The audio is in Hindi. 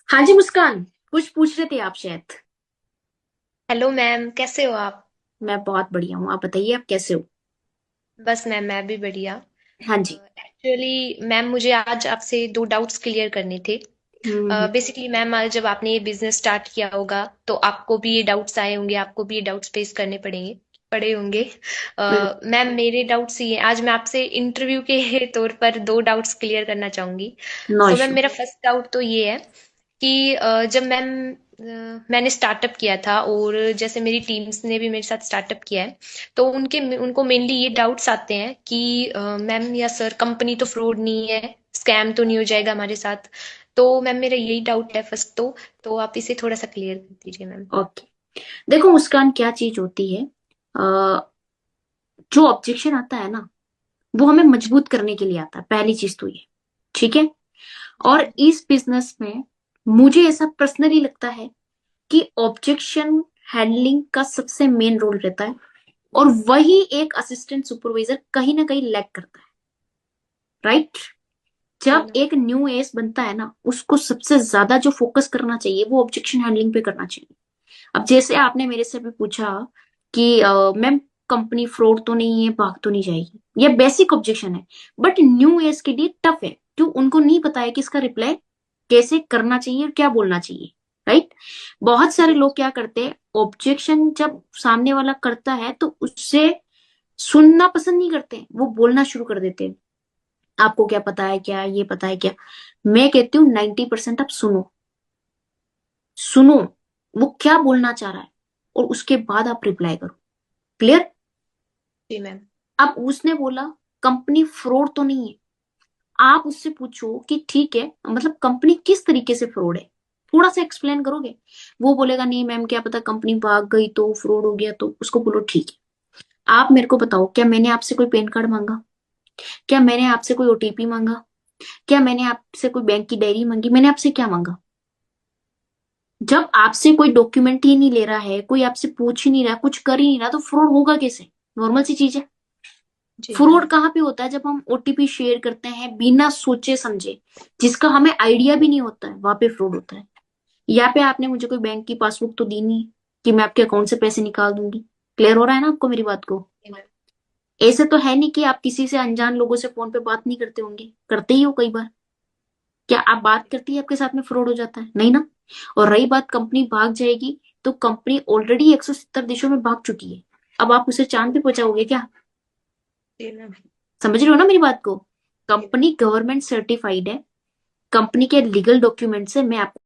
हाँ जी मुस्कान, कुछ पूछ रहे थे आप शायद। हेलो मैम, कैसे हो आप? मैं बहुत बढ़िया हूँ, आप बताइए आप कैसे हो। बस मैम, मैं भी बढ़िया। हाँ जी। एक्चुअली मैम, मुझे आज आपसे दो डाउट्स क्लियर करने थे। हम्म। बेसिकली मैम, आज जब आपने ये बिजनेस स्टार्ट किया होगा तो आपको भी ये डाउट्स आए होंगे, आपको भी ये डाउट्स फेस करने पड़े होंगे। मैम, मेरे डाउट्स ये हैं, आज मैं आपसे इंटरव्यू के तौर पर दो डाउट्स क्लियर करना चाहूंगी। No so ma'am, issue. मेरा फर्स्ट डाउट तो ये है कि जब मैंने स्टार्टअप किया था और जैसे मेरी टीम्स ने भी मेरे साथ स्टार्टअप किया है, तो उनको मेनली ये डाउट्स आते हैं कि मैम या सर, कंपनी तो फ्रॉड नहीं है, स्कैम तो नहीं हो जाएगा हमारे साथ। तो मैम, मेरा यही डाउट है फर्स्ट तो आप इसे थोड़ा सा क्लियर कर दीजिए मैम। ओके। देखो मुस्कान, क्या चीज होती है, जो ऑब्जेक्शन आता है ना, वो हमें मजबूत करने के लिए आता है, पहली चीज तो ये। ठीक है। जी और मैम। इस बिजनेस में मुझे ऐसा पर्सनली लगता है कि ऑब्जेक्शन हैंडलिंग का सबसे मेन रोल रहता है। और वही एक असिस्टेंट सुपरवाइजर कहीं ना कहीं लैक करता है। राइट। जी जब मैम। एक न्यू एस बनता है ना, उसको सबसे ज्यादा जो फोकस करना चाहिए वो ऑब्जेक्शन हैंडलिंग पे करना चाहिए। अब जैसे आपने मेरे से भी पूछा कि मैम, कंपनी फ्रॉड तो नहीं है, भाग तो नहीं जाएगी, ये बेसिक ऑब्जेक्शन है। बट न्यू एस के लिए टफ है, क्यों? उनको नहीं पता है कि इसका रिप्लाई कैसे करना चाहिए और क्या बोलना चाहिए। राइट। बहुत सारे जी। लोग क्या करते हैं, ऑब्जेक्शन जब सामने वाला करता है तो उससे सुनना पसंद नहीं करते, वो बोलना शुरू कर देते हैं। आपको क्या पता है, क्या ये पता है क्या? मैं कहती हूँ 90% आप सुनो। सुनो वो क्या बोलना चाह रहा है, और उसके बाद आप रिप्लाई करो। क्लियर। जी मैम। अब उसने बोला कंपनी फ्रॉड तो नहीं है, आप उससे पूछो कि ठीक है, मतलब कंपनी किस तरीके से फ्रॉड है, थोड़ा सा एक्सप्लेन करोगे? वो बोलेगा नहीं मैम, क्या पता कंपनी भाग गई तो फ्रॉड हो गया, तो उसको बोलो ठीक है, आप मेरे को बताओ, क्या मैंने आपसे कोई पैन कार्ड मांगा? क्या मैंने आपसे कोई ओटीपी मांगा? क्या मैंने आपसे कोई बैंक की डायरी मांगी? मैंने आपसे क्या मांगा? जब आपसे कोई डॉक्यूमेंट ही नहीं ले रहा है, कोई आपसे पूछ ही नहीं रहा, कुछ कर ही नहीं रहा, तो फ्रॉड होगा कैसे? नॉर्मल सी चीज है। जी फ्रॉड मैम। कहाँ पे होता है? जब हम ओटीपी शेयर करते हैं बिना सोचे समझे, जिसका हमें आइडिया भी नहीं होता है, वहां पे फ्रॉड होता है। यहाँ पे आपने मुझे कोई बैंक की पासबुक तो दी नहीं कि मैं आपके अकाउंट से पैसे निकाल दूंगी। क्लियर हो रहा है ना आपको मेरी बात को? जी मैम। ऐसे तो है नहीं कि आप किसी से, अनजान लोगों से फोन पे बात नहीं करते होंगे, करते ही हो कई बार। क्या आप बात करती है, आपके साथ में फ्रॉड हो जाता है? नहीं ना। और रही बात कंपनी भाग जाएगी, तो कंपनी ऑलरेडी 170 देशों में भाग चुकी है। अब आप उसे चांद पे पहुंचाओगे क्या? जी मैम। समझ रहे हो ना मेरी बात को? जी मैम। कंपनी गवर्नमेंट सर्टिफाइड है, कंपनी के लीगल डॉक्यूमेंट से मैं आपको